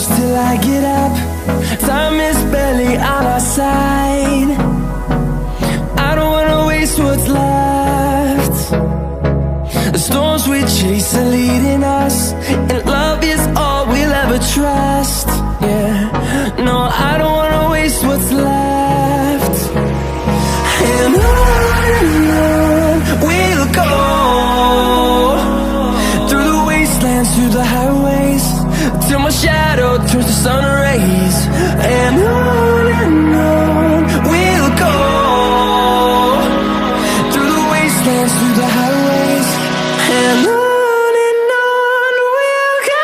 close till I get up. Time is barely on our side. I don't wanna waste what's left. The storms we chase are leading us, and love is all we'll ever trust. Yeah, no, I don't wanna waste what's left. And on we'll go, through the wastelands, through the highways, till my shadow turns to sun rays. And on we'll go, through the wastelands, through the highways, and on we'll go.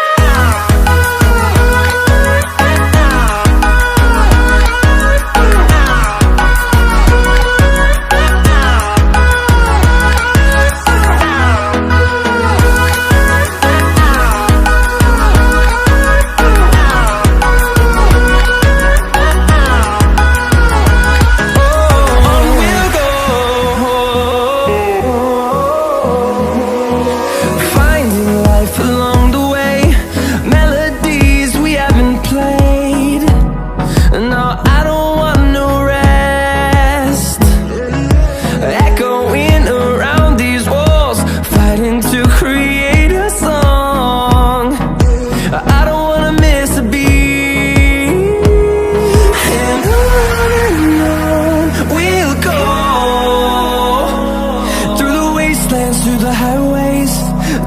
Through the highways,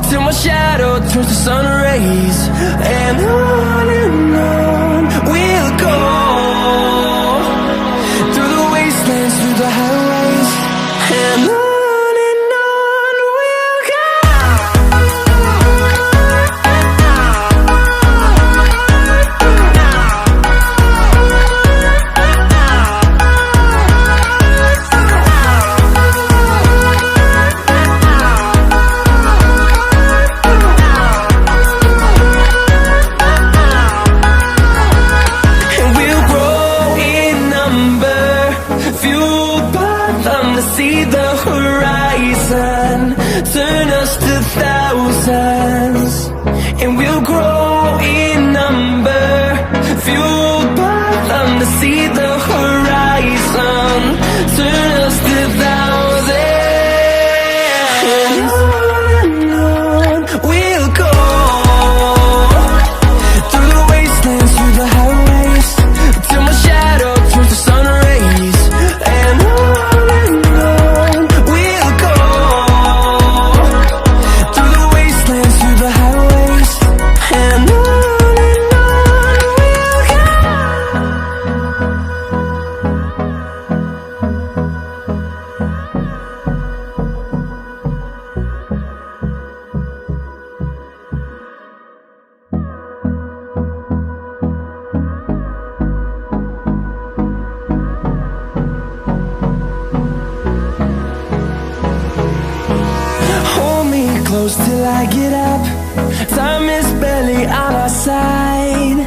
till my shadow turns to sun rays. And on we'll go, through the wastelands, through the highways, and on we'll go. See the horizon, turn us to thousands, and we'll grow in number, fueled by them. To see the horizon, turn us to thousands, and on we'll go, through the wastelands, through the highways, till my shadow turns to sun rays. And close till I get up. Time is barely on our side.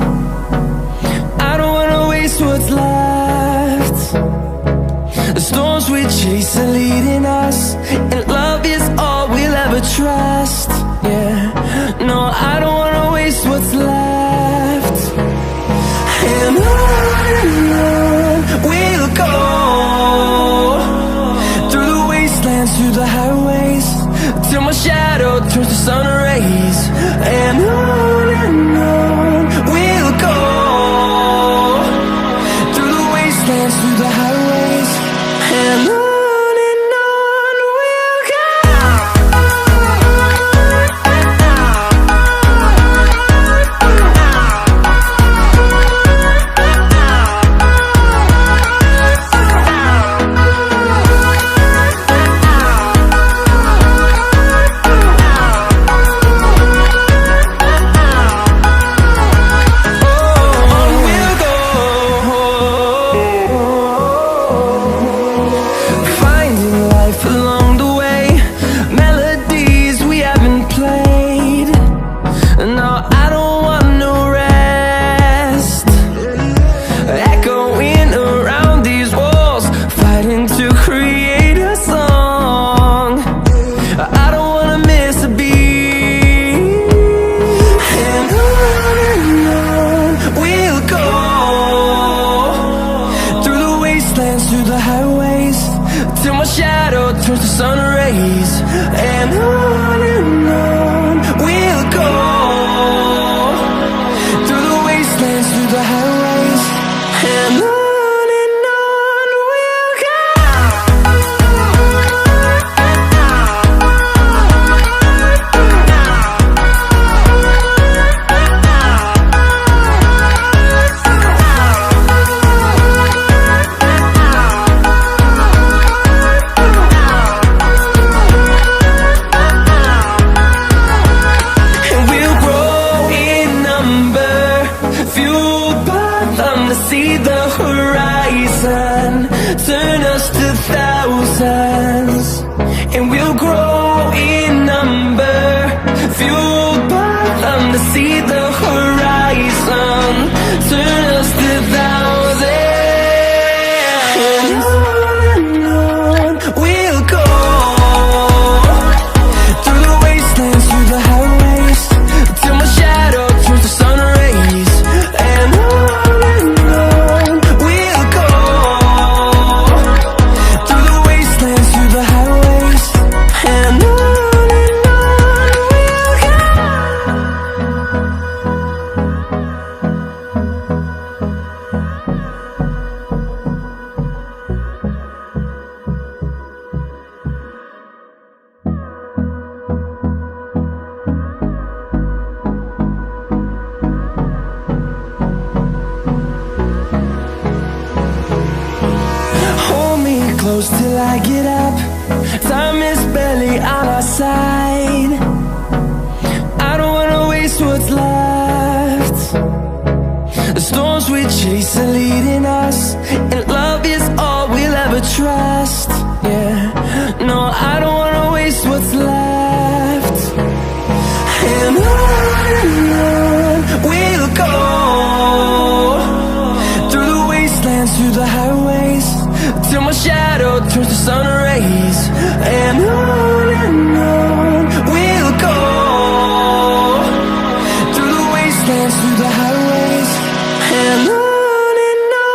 I don't wanna waste what's left. The storms we chase are leading us, and love is all we'll ever trust. Yeah, no, I don't wanna waste what's left. And on we'll go, through the wastelands, through the highways, till my shadow turns to sun rays. And on we'll go, through the wastelands, through the highways, and on we'll go. my shadow turns to sun rays. And on we'll go, through the wastelands, through the highways. And on we'll go. See the horizon, turn us to thousands, and we'll grow in number, fueled by them to see the horizon, turn us to thousands, and on we'll go, through the wastelands, through the highways, till my shadow turns to sun rays. And close till I get up. Time is barely on our side. I don't wanna waste what's left. The storms we chase are leading us, and love is all we'll ever trust. Yeah, no, I don't wanna waste what's left. And on we'll go, through the wastelands, through the highways, till my shadow turns to sun rays. And on we'll go, through the wastelands, through the highways. And on we'll go.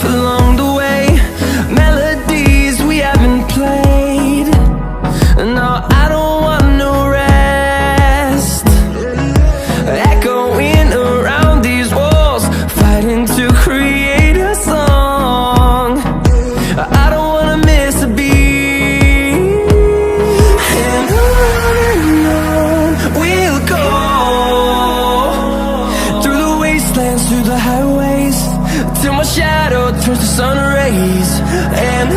Along the way, melodies we haven't played. No, I don't want no rest. Echoing around these walls, fighting to create a song. I don't wanna miss a beat. And on we'll go, through the wastelands, through the highways, till my shadow turns to sun rays. And